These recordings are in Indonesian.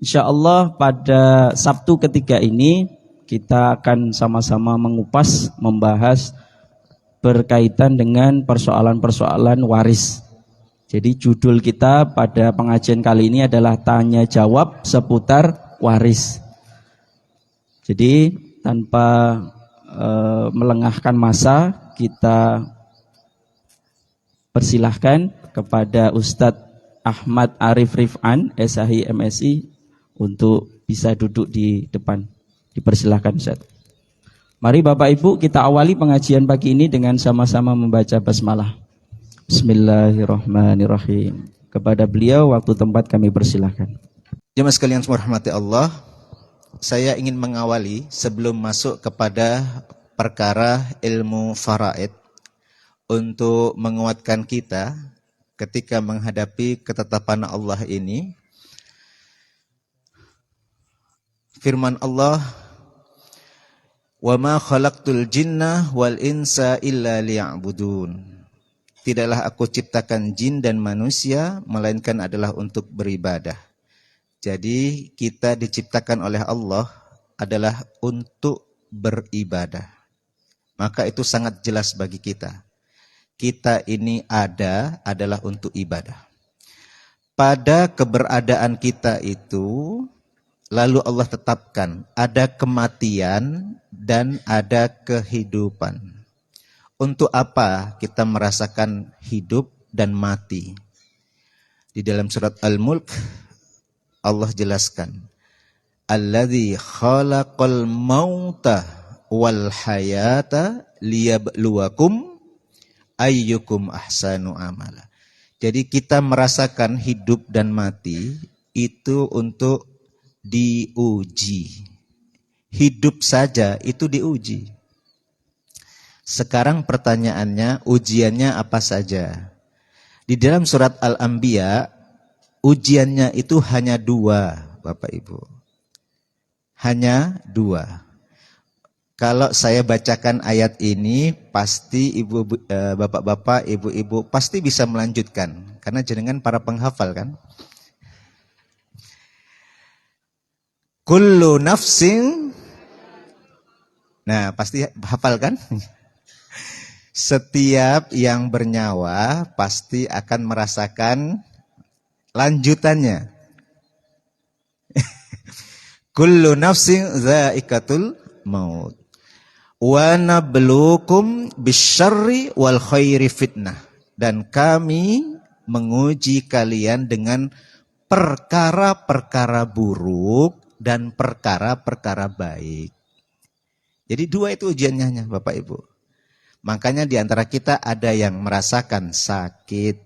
Insya Allah pada Sabtu ketiga ini kita akan sama-sama mengupas, membahas berkaitan dengan persoalan-persoalan waris. Jadi judul kita pada pengajian kali ini adalah tanya jawab seputar waris. Jadi tanpa melengahkan masa, kita persilahkan kepada Ustadz Ahmad Arif Rifan, SHI MSI, untuk bisa duduk di depan. Dipersilahkan Ustaz. Mari Bapak Ibu kita awali pengajian pagi ini dengan sama-sama membaca basmalah. Bismillahirrahmanirrahim. Kepada beliau waktu tempat kami persilahkan. Jemaah sekalian semua rahmati Allah, saya ingin mengawali sebelum masuk kepada perkara ilmu faraid untuk menguatkan kita ketika menghadapi ketetapan Allah ini. Firman Allah, "Wa ma khalaqtul jinna wal insa illa liya'budun." Tidaklah aku ciptakan jin dan manusia melainkan adalah untuk beribadah. Jadi kita diciptakan oleh Allah adalah untuk beribadah. Maka itu sangat jelas bagi kita. Kita ini adalah untuk ibadah. Pada keberadaan kita itu lalu Allah tetapkan ada kematian dan ada kehidupan. Untuk apa kita merasakan hidup dan mati? Di dalam surat Al-Mulk Allah jelaskan, "Alladzi khalaqal mauta wal hayata liyabluwakum ayyukum ahsanu amala." Jadi kita merasakan hidup dan mati itu untuk diuji. Hidup saja itu diuji. Sekarang pertanyaannya, ujiannya apa saja? Di dalam surat Al-Anbiya, ujiannya itu hanya 2, Bapak Ibu. Hanya 2. Kalau saya bacakan ayat ini, pasti bapak-bapak, ibu-ibu pasti bisa melanjutkan. Karena jenengan para penghafal kan? Kullu nafsin, nah pasti hafal kan? Setiap yang bernyawa pasti akan merasakan lanjutannya. Kullu nafsin za'iqatul maut. Wa nabluukum bisyarri wal khairi fitnah. Dan kami menguji kalian dengan perkara-perkara buruk dan perkara-perkara baik. Jadi 2 itu ujiannya Bapak Ibu. Makanya di antara kita ada yang merasakan sakit,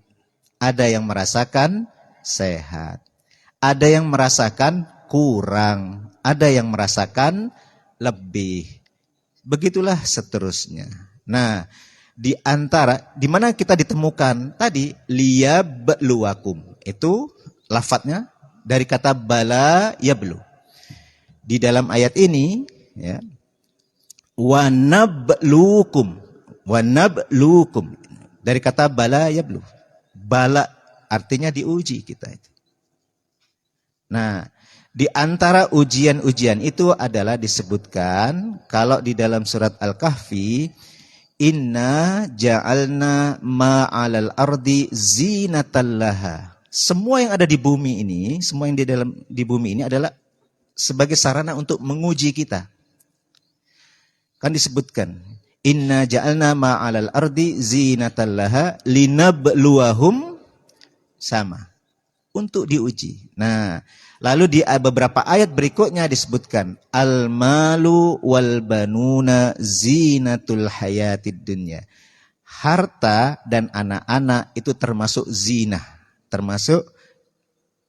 ada yang merasakan sehat, ada yang merasakan kurang, ada yang merasakan lebih. Begitulah seterusnya. Nah, di mana kita ditemukan tadi liyabluwakum. Itu lafadznya dari kata bala yablu. Di dalam ayat ini ya, wa nabluukum dari kata bala yablu. Bala artinya diuji kita itu. Nah, di antara ujian-ujian itu adalah disebutkan kalau di dalam surat Al-Kahfi, inna ja'alna ma'alal ardi zinatan laha. Semua yang ada di bumi ini, semua yang di bumi ini adalah sebagai sarana untuk menguji kita. Kan disebutkan, inna ja'alna ma'alal ardi zinatan laha linabluwahum, sama, untuk diuji. Nah, lalu di beberapa ayat berikutnya disebutkan, al-malu wal banuna zinatul hayatid dunya. Harta dan anak-anak itu termasuk zinah, termasuk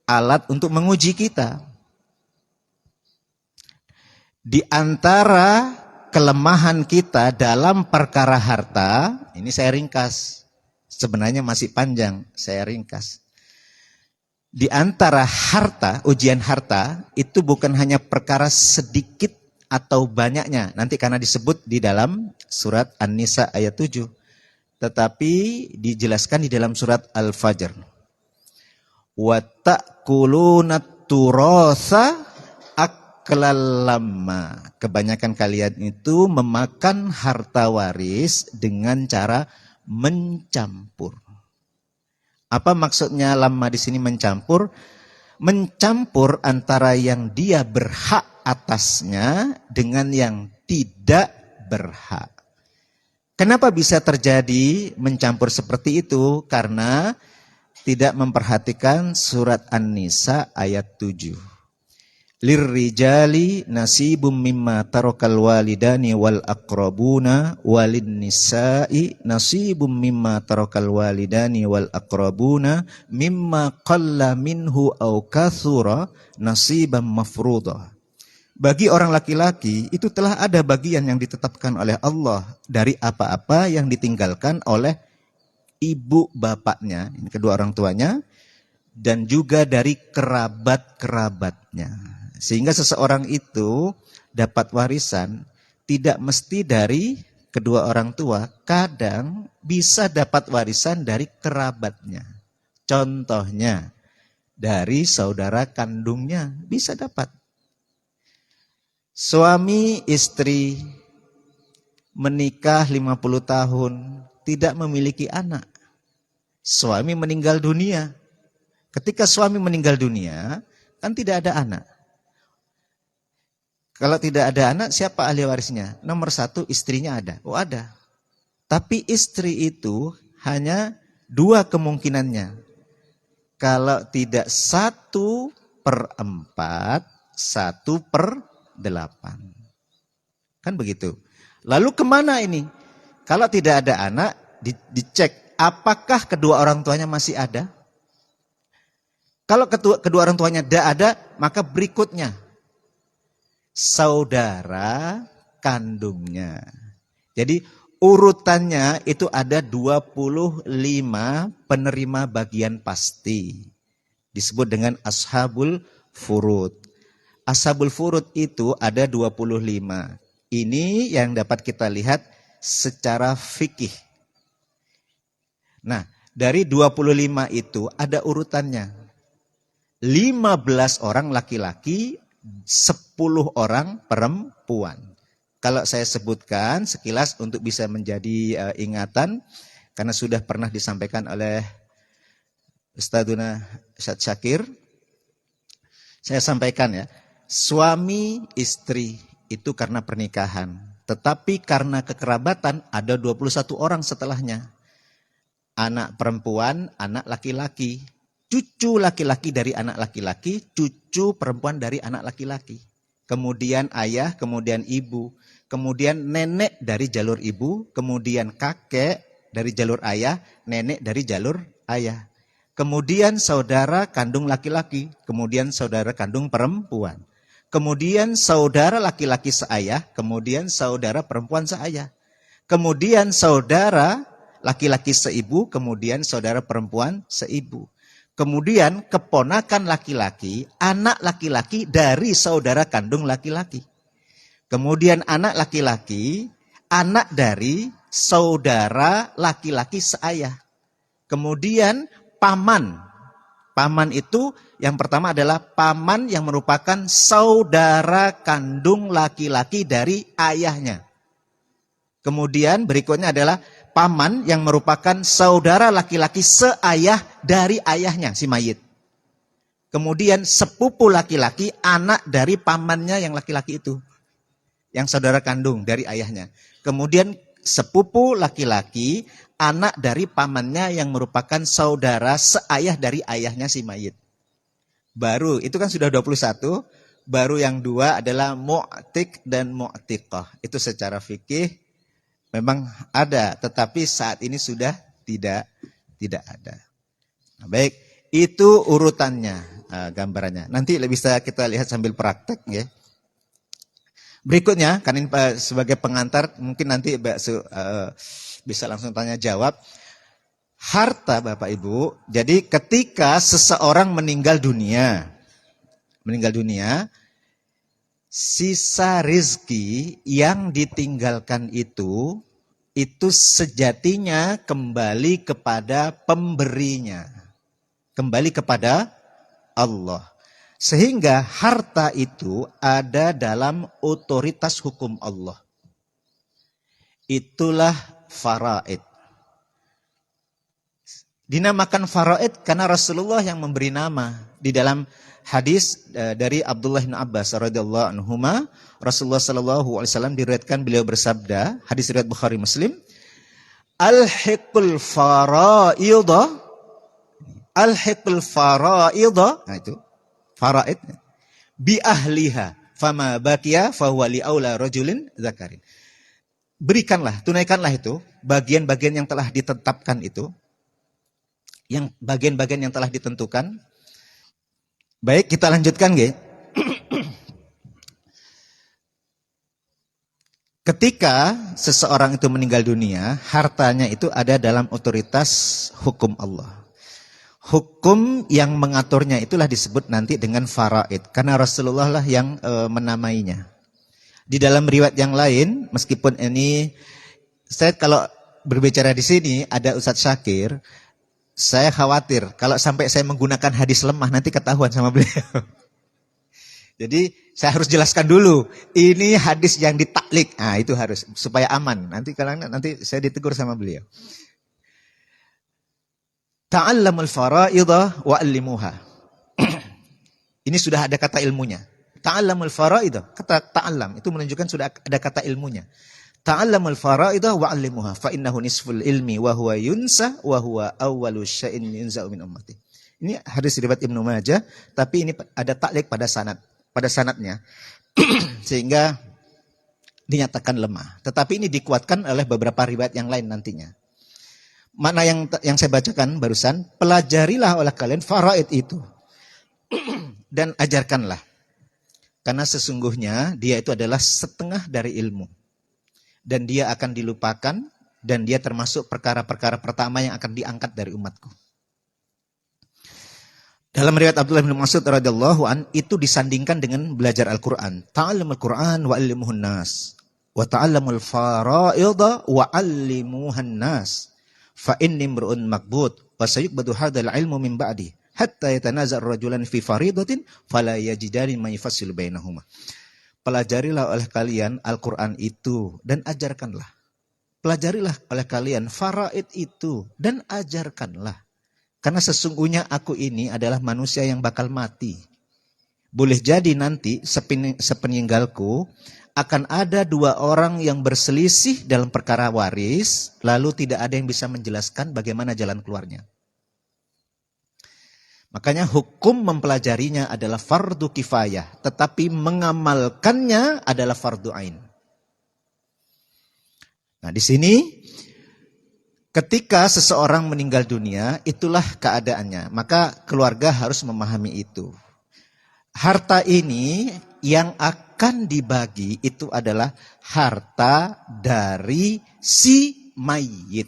alat untuk menguji kita. Di antara kelemahan kita dalam perkara harta, ini saya ringkas. Sebenarnya masih panjang, saya ringkas. Di antara harta, ujian harta, itu bukan hanya perkara sedikit atau banyaknya. Nanti karena disebut di dalam surat An-Nisa ayat 7. Tetapi dijelaskan di dalam surat Al-Fajr. Wa ta'kuluna turasa aklal lamma. Kebanyakan kalian itu memakan harta waris dengan cara mencampur. Apa maksudnya lamma di sini mencampur? Mencampur antara yang dia berhak atasnya dengan yang tidak berhak. Kenapa bisa terjadi mencampur seperti itu? Karena tidak memperhatikan surat An-Nisa ayat 7. Lirrijali nasibum mimma tarakal walidani wal aqrabuna walin nisa'i nasibum mimma tarakal walidani wal aqrabuna mimma qalla minhu aw kathura nasiban mafruḍah. Bagi orang laki-laki itu telah ada bagian yang ditetapkan oleh Allah dari apa-apa yang ditinggalkan oleh ibu bapaknya, ini kedua orang tuanya, dan juga dari kerabat-kerabatnya. Sehingga seseorang itu dapat warisan tidak mesti dari kedua orang tua, kadang bisa dapat warisan dari kerabatnya. Contohnya, dari saudara kandungnya bisa dapat. Suami istri menikah 50 tahun, tidak memiliki anak. Suami meninggal dunia. Ketika suami meninggal dunia, kan tidak ada anak. Kalau tidak ada anak, siapa ahli warisnya? Nomor 1, istrinya ada. Oh ada. Tapi istri itu hanya 2 kemungkinannya. Kalau tidak 1/4, 1/8. Kan begitu. Lalu kemana ini? Kalau tidak ada anak, dicek apakah kedua orang tuanya masih ada? Kalau kedua orang tuanya tidak ada, maka berikutnya saudara kandungnya. Jadi urutannya itu ada 25 penerima bagian pasti. Disebut dengan ashabul furud. Ashabul furud itu ada 25. Ini yang dapat kita lihat secara fikih. Nah, dari 25 itu ada urutannya. 15 orang laki-laki, 10 orang perempuan. Kalau saya sebutkan sekilas untuk bisa menjadi ingatan, karena sudah pernah disampaikan oleh Ustadzuna Ustadz Syakir, saya sampaikan ya, suami istri itu karena pernikahan, tetapi karena kekerabatan ada 21 orang setelahnya. Anak perempuan, anak laki-laki, cucu laki-laki dari anak laki-laki, cucu perempuan dari anak laki-laki. Kemudian ayah, kemudian ibu, kemudian nenek dari jalur ibu, kemudian kakek dari jalur ayah, nenek dari jalur ayah. Kemudian saudara kandung laki-laki, kemudian saudara kandung perempuan. Kemudian saudara laki-laki seayah, kemudian saudara perempuan seayah. Kemudian saudara laki-laki seibu, kemudian saudara perempuan seibu. Kemudian keponakan laki-laki, anak laki-laki dari saudara kandung laki-laki. Kemudian anak laki-laki, anak dari saudara laki-laki seayah. Kemudian paman. Paman itu yang pertama adalah paman yang merupakan saudara kandung laki-laki dari ayahnya. Kemudian berikutnya adalah paman yang merupakan saudara laki-laki seayah dari ayahnya si mayit. Kemudian sepupu laki-laki anak dari pamannya yang laki-laki itu. Yang saudara kandung dari ayahnya. Kemudian sepupu laki-laki anak dari pamannya yang merupakan saudara seayah dari ayahnya si mayit. Baru, itu kan sudah 21. Baru yang 2 adalah mu'tik dan mu'tiqah. Itu secara fikih memang ada, tetapi saat ini sudah tidak ada. Nah, baik, itu urutannya, gambarannya. Nanti bisa kita lihat sambil praktek ya. Berikutnya, kan sebagai pengantar, mungkin nanti bisa langsung tanya jawab. Harta Bapak Ibu, jadi ketika seseorang meninggal dunia, sisa rizki yang ditinggalkan itu sejatinya kembali kepada pemberinya. Kembali kepada Allah. Sehingga harta itu ada dalam otoritas hukum Allah. Itulah faraid. Dinamakan faraid karena Rasulullah yang memberi nama. Di dalam hadis dari Abdullah bin Abbas radhiyallahu anhuma, Rasulullah sallallahu alaihi wasallam diriwayatkan beliau bersabda, hadis riwayat Bukhari Muslim, Alhiqul faraidha, nah itu faraid bi ahliha fama baqiya fahuwa li aula rajulin zakarin. Berikanlah, tunaikanlah itu bagian-bagian yang telah ditetapkan itu, yang bagian-bagian yang telah ditentukan. Baik, kita lanjutkan nggih. Ketika seseorang itu meninggal dunia, hartanya itu ada dalam otoritas hukum Allah. Hukum yang mengaturnya itulah disebut nanti dengan faraid. Karena Rasulullah lah yang menamainya. Di dalam riwayat yang lain, meskipun ini, saya kalau berbicara di sini ada Ustadz Syakir, saya khawatir kalau sampai saya menggunakan hadis lemah nanti ketahuan sama beliau. Jadi saya harus jelaskan dulu, ini hadis yang ditaklik. Nah, itu harus supaya aman. Nanti saya ditegur sama beliau. Ta'allamul faraidah wa'allimuha. Ini sudah ada kata ilmunya. Ta'allamul faraidah, kata ta'allam itu menunjukkan sudah ada kata ilmunya. Ta'allamul faraidah wa'allimuha fa innahu nisful ilmi wa huwa yunsa wa huwa awwalu syai'in yunza'u min ummati. Ini hadis riwayat Ibnu Majah, tapi ini ada taklik pada sanadnya. Sehingga dinyatakan lemah. Tetapi ini dikuatkan oleh beberapa riwayat yang lain nantinya. Mana yang saya bacakan barusan, pelajarilah oleh kalian faraid itu dan ajarkanlah, karena sesungguhnya dia itu adalah setengah dari ilmu dan dia akan dilupakan dan dia termasuk perkara-perkara pertama yang akan diangkat dari umatku. Dalam riwayat Abdullah bin Mas'ud radhiyallahu an itu disandingkan dengan belajar Al-Qur'an. Ta'allamul Qur'an wa 'allimuhun nas wa ta'allamul faraida wa 'allimuhan nas. Fa inni imru'un maqbud wa sayuqbadu hadzal ilmu min ba'di hatta yatanaza' ar-rajulan fi faridatin fala yajidani ma yufassilu bainahuma. Pelajarilah oleh kalian Al-Qur'an itu dan ajarkanlah. Pelajarilah oleh kalian faraid itu dan ajarkanlah. Karena sesungguhnya aku ini adalah manusia yang bakal mati. Boleh jadi nanti sepeninggalku akan ada dua orang yang berselisih dalam perkara waris, lalu tidak ada yang bisa menjelaskan bagaimana jalan keluarnya. Makanya hukum mempelajarinya adalah fardu kifayah, tetapi mengamalkannya adalah fardu ain. Nah, di sini ketika seseorang meninggal dunia, itulah keadaannya. Maka keluarga harus memahami itu. Harta ini yang akan dibagi itu adalah harta dari si mayit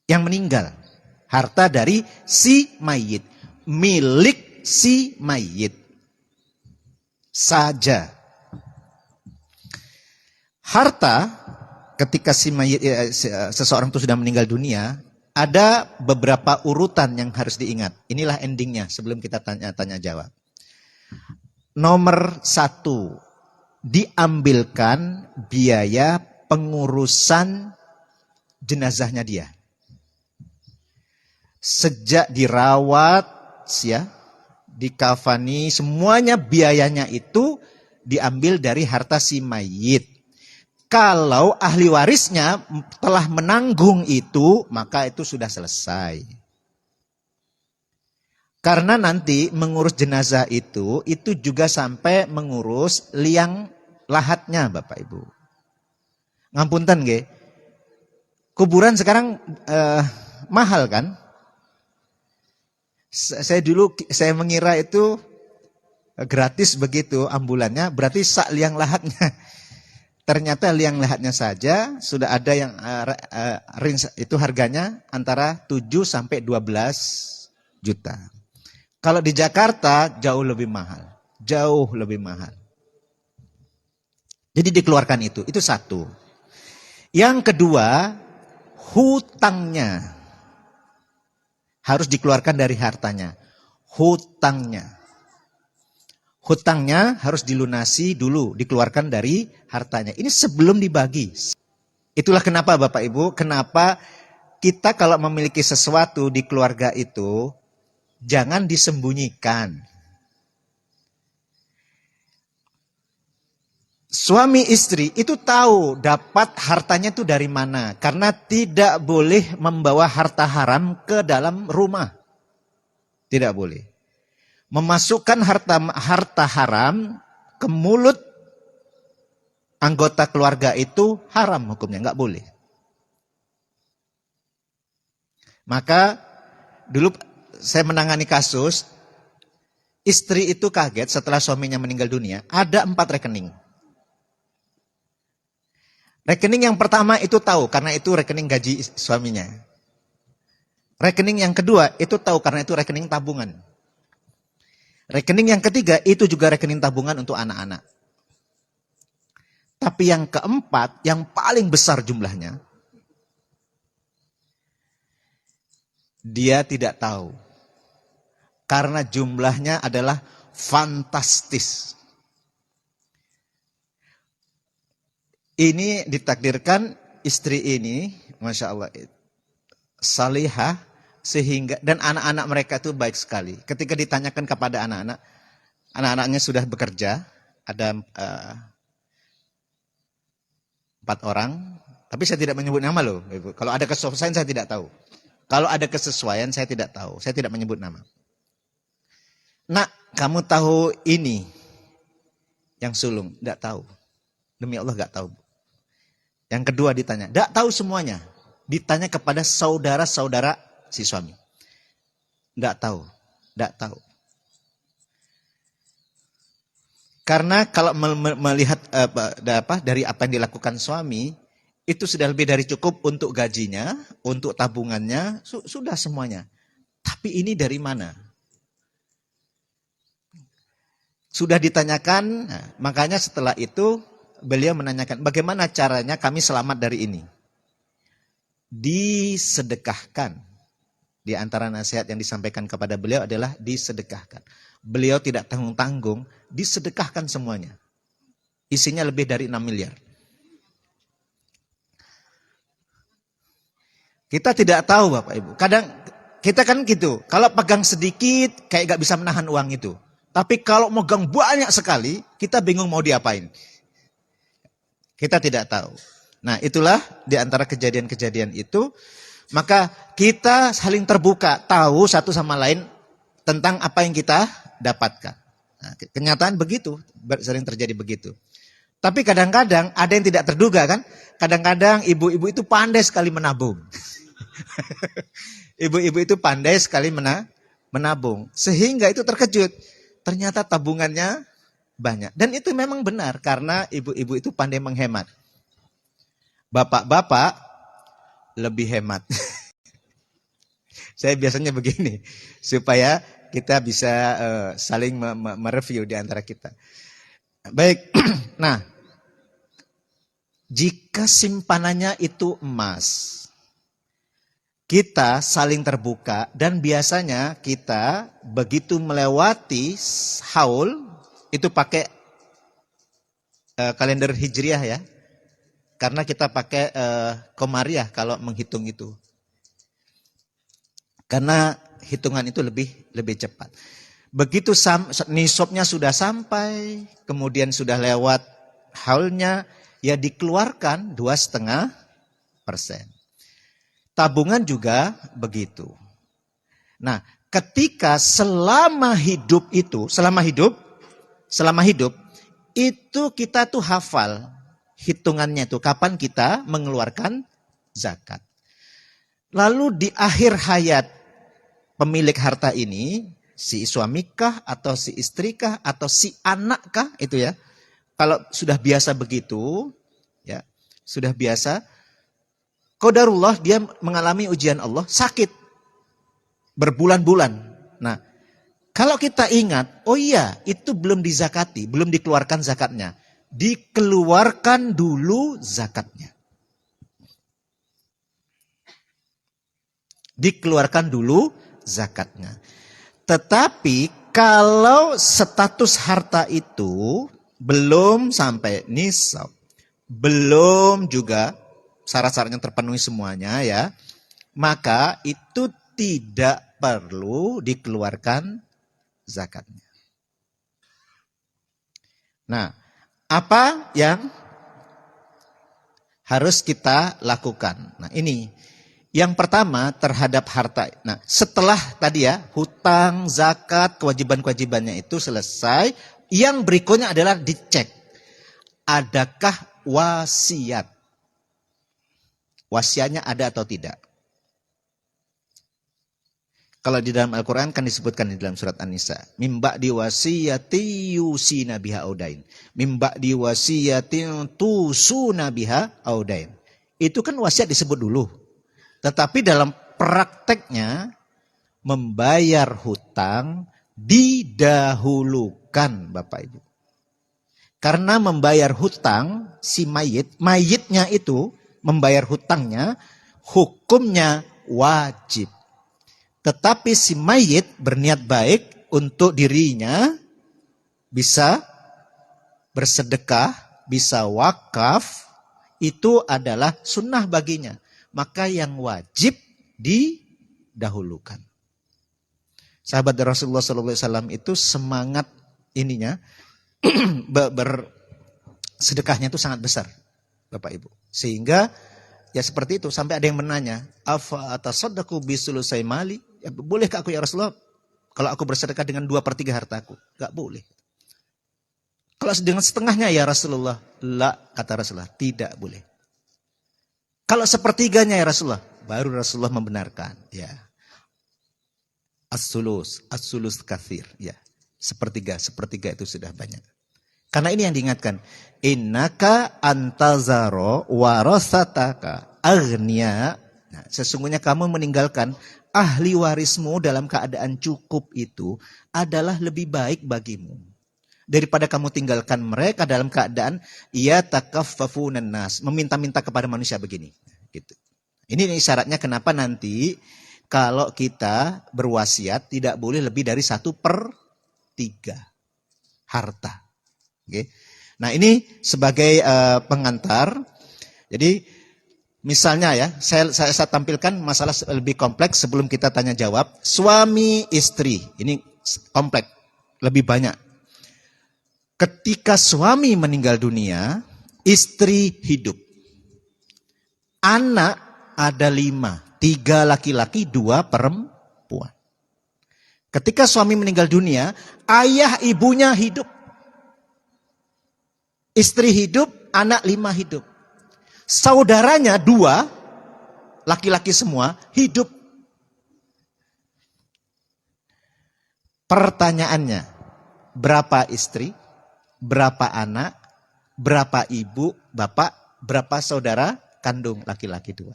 yang meninggal. Harta dari si mayit, milik si mayit saja. Harta ketika si mayit seseorang itu sudah meninggal dunia, ada beberapa urutan yang harus diingat. Inilah endingnya sebelum kita tanya jawab. Nomor 1, diambilkan biaya pengurusan jenazahnya dia. Sejak dirawat, ya, dikafani, semuanya biayanya itu diambil dari harta si mayit. Kalau ahli warisnya telah menanggung itu, maka itu sudah selesai. Karena nanti mengurus jenazah itu juga sampai mengurus liang lahatnya, Bapak Ibu. Ngapunten nggih. Kuburan sekarang mahal kan? Saya mengira itu gratis begitu ambulannya, berarti sak liang lahatnya. Ternyata liang lahatnya saja sudah ada yang itu harganya antara 7 sampai 12 juta. Kalau di Jakarta jauh lebih mahal. Jauh lebih mahal. Jadi dikeluarkan itu satu. Yang kedua, hutangnya harus dikeluarkan dari hartanya. Hutangnya. hutangnya harus dilunasi dulu, dikeluarkan dari hartanya. Ini sebelum dibagi. Itulah kenapa Bapak Ibu, kenapa kita kalau memiliki sesuatu di keluarga itu, jangan disembunyikan. Suami istri itu tahu dapat hartanya itu dari mana. Karena tidak boleh membawa harta haram ke dalam rumah. Tidak boleh. Memasukkan harta haram ke mulut anggota keluarga itu haram hukumnya, nggak boleh. Maka dulu saya menangani kasus, istri itu kaget setelah suaminya meninggal dunia, ada 4 rekening. Rekening yang pertama itu tahu karena itu rekening gaji suaminya. Rekening yang kedua itu tahu karena itu rekening tabungan. Rekening yang ketiga itu juga rekening tabungan untuk anak-anak. Tapi yang keempat, yang paling besar jumlahnya, dia tidak tahu. Karena jumlahnya adalah fantastis. Ini ditakdirkan istri ini, Masya Allah, salihah, sehingga, dan anak-anak mereka itu baik sekali. Ketika ditanyakan kepada anak-anak, anak-anaknya sudah bekerja, ada 4 orang, tapi saya tidak menyebut nama loh. Kalau ada kesesuaian saya tidak tahu. Kalau ada kesesuaian saya tidak tahu, saya tidak menyebut nama. Nak, kamu tahu ini? Yang sulung, tidak tahu. Demi Allah tidak tahu. Yang kedua ditanya, tidak tahu semuanya. Ditanya kepada saudara-saudara si suami. Tidak tahu, tidak tahu. Karena kalau melihat dari apa yang dilakukan suami, itu sudah lebih dari cukup untuk gajinya, untuk tabungannya, sudah semuanya. Tapi ini dari mana? Sudah ditanyakan, nah, makanya setelah itu beliau menanyakan, bagaimana caranya kami selamat dari ini? Disedekahkan. Di antara nasihat yang disampaikan kepada beliau adalah disedekahkan. Beliau tidak tanggung-tanggung, disedekahkan semuanya. Isinya lebih dari 6 miliar. Kita tidak tahu Bapak Ibu. Kadang kita kan gitu, kalau pegang sedikit kayak gak bisa menahan uang itu. Tapi kalau megang banyak sekali, kita bingung mau diapain. Kita tidak tahu. Nah, itulah di antara kejadian-kejadian itu, maka kita saling terbuka, tahu satu sama lain tentang apa yang kita dapatkan. Nah, kenyataan begitu, sering terjadi begitu. Tapi kadang-kadang ada yang tidak terduga kan? Kadang-kadang ibu-ibu itu pandai sekali menabung. Ibu-ibu itu pandai sekali menabung. Sehingga itu terkejut. Ternyata tabungannya banyak. Dan itu memang benar karena ibu-ibu itu pandai menghemat. Bapak-bapak lebih hemat. Saya biasanya begini, supaya kita bisa saling mereview di antara kita. Baik, nah, jika simpanannya itu emas, kita saling terbuka dan biasanya kita begitu melewati haul, itu pakai kalender hijriah ya. Karena kita pakai komariah kalau menghitung itu. Karena hitungan itu lebih cepat. Begitu nisabnya sudah sampai, kemudian sudah lewat haulnya, ya dikeluarkan 2,5%. Tabungan juga begitu. Nah, ketika selama hidup itu kita tuh hafal hitungannya itu kapan kita mengeluarkan zakat. Lalu di akhir hayat pemilik harta ini, si suamikah atau si istrikah atau si anakkah itu ya. Kalau sudah biasa begitu, ya, sudah biasa, qadarullah dia mengalami ujian Allah, sakit berbulan-bulan. Nah, kalau kita ingat, oh iya, itu belum dizakati, belum dikeluarkan zakatnya. Dikeluarkan dulu zakatnya. Dikeluarkan dulu zakatnya. Tetapi Kalau status harta itu belum sampai nisab, belum juga syarat-syaratnya terpenuhi semuanya ya, maka itu tidak perlu dikeluarkan zakatnya. Nah, apa yang harus kita lakukan? Nah, ini yang pertama terhadap harta. Nah, setelah tadi ya, hutang, zakat, kewajiban-kewajibannya itu selesai, yang berikutnya adalah dicek. Adakah wasiat? Wasiatnya ada atau tidak? Kalau di dalam Al-Quran kan disebutkan di dalam surat An-Nisa. Mimba diwasiyati yusina biha audain. Mimba diwasiyati tusuna biha audain. Itu kan wasiat disebut dulu. Tetapi dalam prakteknya membayar hutang didahulukan Bapak Ibu. Karena membayar hutang si mayitnya itu membayar hutangnya hukumnya wajib. Tetapi si mayit berniat baik untuk dirinya bisa bersedekah, bisa wakaf, itu adalah sunnah baginya. Maka yang wajib didahulukan. Sahabat Rasulullah SAW itu semangat ininya, bersedekahnya itu sangat besar, Bapak Ibu. Sehingga ya seperti itu, sampai ada yang menanya, afa atasaddaqu bisulusai mali? Ya, bolehkah aku ya Rasulullah kalau aku bersedekah dengan 2/3 hartaku? Gak boleh. Kalau dengan setengahnya ya Rasulullah, la, kata Rasulullah, tidak boleh. Kalau sepertiganya ya Rasulullah, baru Rasulullah membenarkan. Ya, as-sulus kathir. Ya, sepertiga itu sudah banyak. Karena ini yang diingatkan, innaka antazaro warasataka aghnia. Nah, sesungguhnya kamu meninggalkan ahli warismu dalam keadaan cukup itu adalah lebih baik bagimu daripada kamu tinggalkan mereka dalam keadaan ya takaffafunan nas, meminta-minta kepada manusia begini gitu. Ini syaratnya kenapa nanti kalau kita berwasiat tidak boleh lebih dari 1/3 harta. Oke. Nah, ini sebagai pengantar. Jadi misalnya ya, saya tampilkan masalah lebih kompleks sebelum kita tanya jawab. Suami istri, ini kompleks, lebih banyak. Ketika suami meninggal dunia, istri hidup. Anak ada 5, 3 laki-laki, 2 perempuan. Ketika suami meninggal dunia, ayah ibunya hidup. Istri hidup, anak 5 hidup. Saudaranya 2, laki-laki semua, hidup. Pertanyaannya, berapa istri, berapa anak, berapa ibu, bapak, berapa saudara kandung laki-laki 2?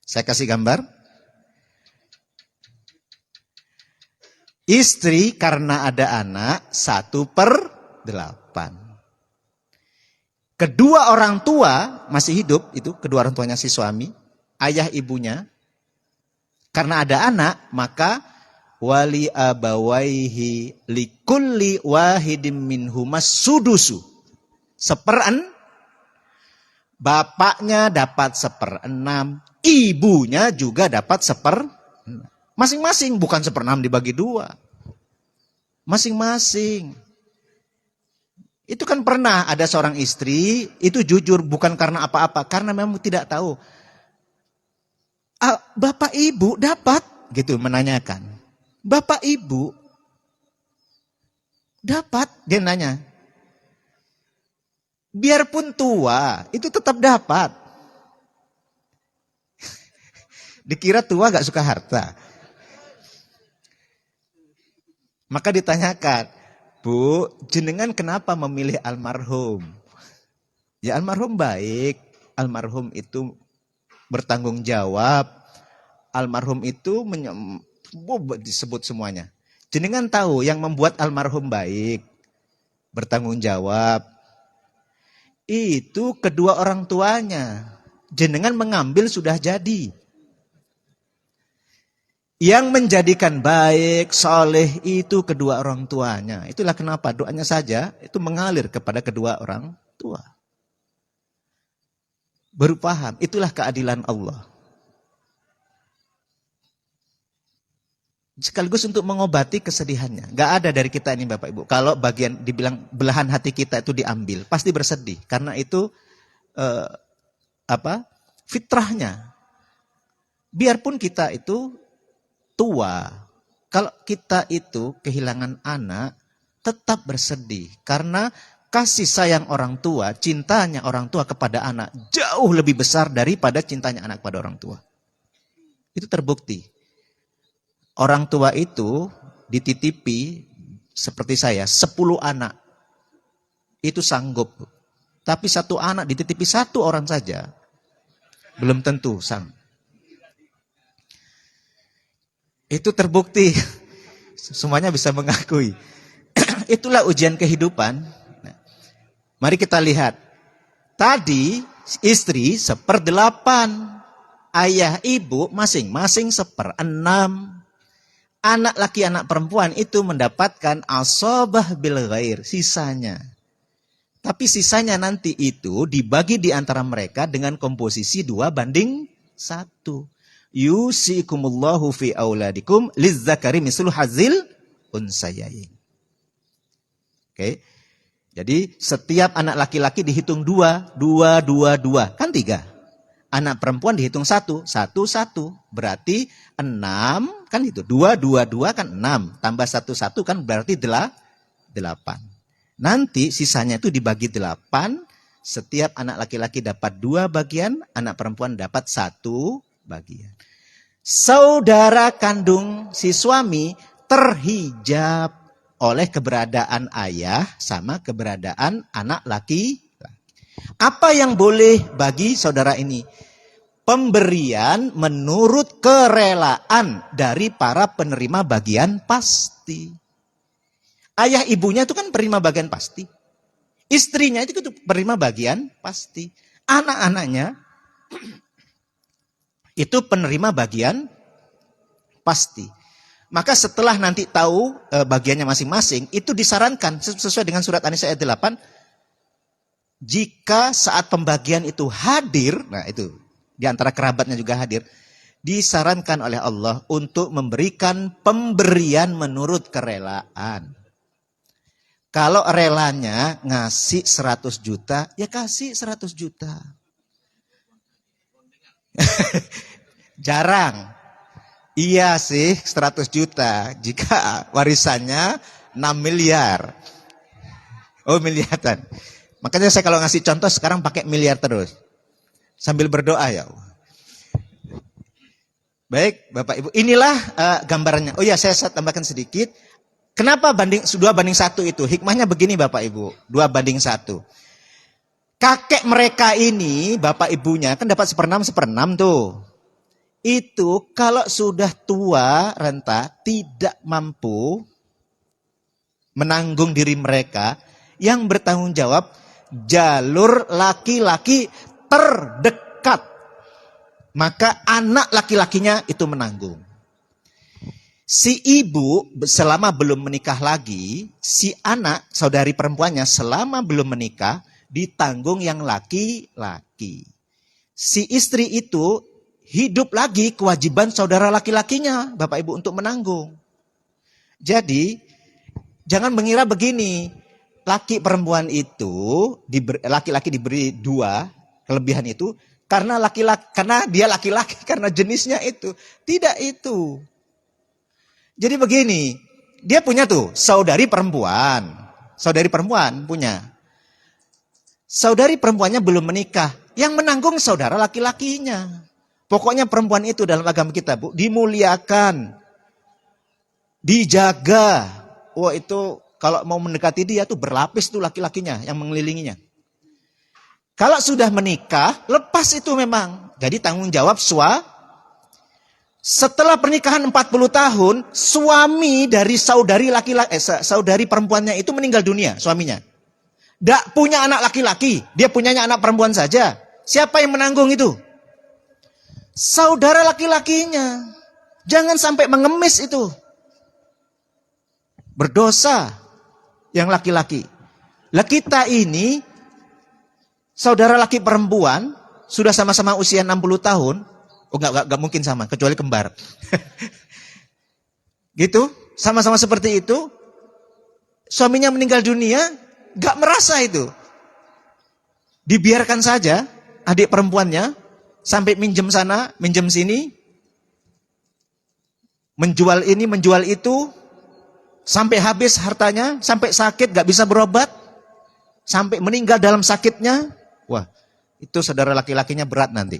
Saya kasih gambar. Istri karena ada anak 1/8. Kedua orang tua masih hidup, itu kedua orang tuanya si suami, ayah ibunya. Karena ada anak, maka wali abawaihi likulli wahidim minhumas sudusu. 1/6. Bapaknya dapat 1/6, ibunya juga dapat 1/6. Masing-masing, bukan 1/6 dibagi 2. Masing-masing. Itu kan pernah ada seorang istri, itu jujur bukan karena apa-apa, karena memang tidak tahu. Bapak ibu dapat, gitu menanyakan. Bapak ibu dapat, dia nanya. Biarpun tua, itu tetap dapat. Dikira tua gak suka harta. Maka ditanyakan, Bu, jenengan kenapa memilih almarhum? Ya almarhum baik, almarhum itu bertanggung jawab, almarhum itu disebut semuanya. Jenengan tahu yang membuat almarhum baik, bertanggung jawab, itu kedua orang tuanya. Jenengan mengambil sudah jadi. Yang menjadikan baik, soleh itu kedua orang tuanya. Itulah kenapa doanya saja itu mengalir kepada kedua orang tua. Baru paham, itulah keadilan Allah. Sekaligus untuk mengobati kesedihannya. Gak ada dari kita ini Bapak Ibu. Kalau bagian dibilang belahan hati kita itu diambil, pasti bersedih. Karena itu fitrahnya. Biarpun kita itu tua, kalau kita itu kehilangan anak, tetap bersedih. Karena kasih sayang orang tua, cintanya orang tua kepada anak, jauh lebih besar daripada cintanya anak pada orang tua. Itu terbukti. Orang tua itu dititipi seperti saya 10 anak. Itu sanggup. Tapi satu anak dititipi satu orang saja belum tentu sang. Itu terbukti. Semuanya bisa mengakui. Itulah ujian kehidupan. Nah, mari kita lihat. Tadi istri 1/8. Ayah ibu masing-masing 1/6. Anak laki anak perempuan itu mendapatkan asobah bil ghair, sisanya. Tapi sisanya nanti itu dibagi di antara mereka dengan komposisi 2:1. Yusikumullahu fi auladikum lizzakari mislu hazil unsayain. Oke. Jadi setiap anak laki-laki dihitung 2, 2, 2, 2. Kan 3. Anak perempuan dihitung 1, 1, 1. Berarti 6, kan itu. 2, 2, 2 kan 6. Tambah 1, 1 kan berarti 8. Nanti sisanya itu dibagi 8. Setiap anak laki-laki dapat 2 bagian. Anak perempuan dapat 1 bagian. Saudara kandung si suami terhijab oleh keberadaan ayah sama keberadaan anak laki. Apa yang boleh bagi saudara ini? Pemberian menurut kerelaan dari para penerima bagian pasti. Ayah ibunya itu kan penerima bagian pasti. Istrinya itu penerima bagian pasti. Anak-anaknya itu penerima bagian pasti. Maka setelah nanti tahu bagiannya masing-masing, itu disarankan sesuai dengan surat An-Nisa ayat 8. Jika saat pembagian itu hadir, nah itu di antara kerabatnya juga hadir, disarankan oleh Allah untuk memberikan pemberian menurut kerelaan. Kalau relanya ngasih 100 juta, ya kasih 100 juta. Jarang. Iya sih 100 juta jika warisannya 6 miliar. Oh miliaran. Makanya saya kalau ngasih contoh sekarang pakai miliar terus. Sambil berdoa ya Allah. Baik Bapak Ibu. Inilah gambarannya. Oh ya saya tambahkan sedikit. Kenapa 2:1 itu? Hikmahnya begini Bapak Ibu. 2:1. Kakek mereka ini Bapak Ibunya kan dapat 1/6 tuh. Itu kalau sudah tua renta tidak mampu menanggung diri mereka, yang bertanggung jawab jalur laki-laki terdekat. Maka anak laki-lakinya itu menanggung. Si ibu selama belum menikah lagi, si anak saudari perempuannya selama belum menikah ditanggung yang laki-laki. Si istri itu hidup lagi kewajiban saudara laki-lakinya, Bapak Ibu, untuk menanggung. Jadi jangan mengira begini. Laki perempuan itu, laki-laki diberi 2 kelebihan itu karena dia laki-laki karena jenisnya itu. Tidak itu. Jadi begini, dia punya tuh saudari perempuan. Saudari perempuan punya. Saudari perempuannya belum menikah. Yang menanggung saudara laki-lakinya. Pokoknya perempuan itu dalam agama kita, Bu, dimuliakan. Dijaga. Wah itu kalau mau mendekati dia tuh berlapis tuh laki-lakinya yang mengelilinginya. Kalau sudah menikah, lepas itu memang. Jadi tanggung jawab setelah pernikahan 40 tahun, suami dari saudari perempuannya itu meninggal dunia, suaminya. Tidak punya anak laki-laki, dia punyanya anak perempuan saja. Siapa yang menanggung itu? Saudara laki-lakinya. Jangan sampai mengemis itu. Berdosa yang laki-laki. Lah kita ini, saudara laki perempuan, sudah sama-sama usia 60 tahun. Oh enggak mungkin sama, kecuali kembar. Gitu, sama-sama seperti itu. Suaminya meninggal dunia, enggak merasa itu. Dibiarkan saja adik perempuannya, sampai minjem sana, minjem sini. Menjual ini, menjual itu. Sampai habis hartanya, sampai sakit, gak bisa berobat, sampai meninggal dalam sakitnya. Wah, itu saudara laki-lakinya berat nanti.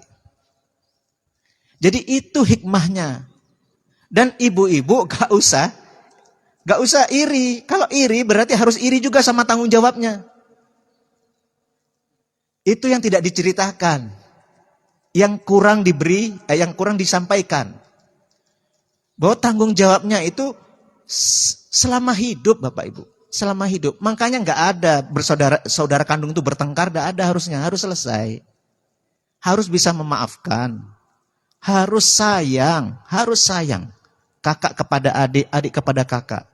Jadi itu hikmahnya. Dan ibu-ibu gak usah iri. Kalau iri berarti harus iri juga sama tanggung jawabnya. Itu yang tidak diceritakan. Yang kurang diberi, yang kurang disampaikan. Bahwa tanggung jawabnya itu selama hidup Bapak Ibu, selama hidup. Makanya nggak ada saudara kandung itu bertengkar, nggak ada harusnya, harus selesai. Harus bisa memaafkan. Harus sayang. Kakak kepada adik, adik kepada kakak.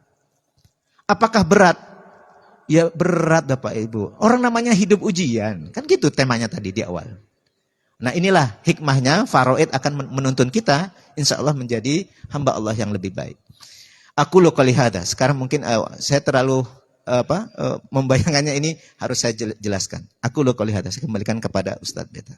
Apakah berat? Ya berat Bapak Ibu. Orang namanya hidup ujian. Kan gitu temanya tadi di awal. Nah inilah hikmahnya, faraid akan menuntun kita insya Allah menjadi hamba Allah yang lebih baik. Aku lo qouli hadza. Sekarang mungkin saya terlalu membayangkannya, ini harus saya jelaskan. Aku lo qouli hadza. Saya kembalikan kepada Ustadz Beta.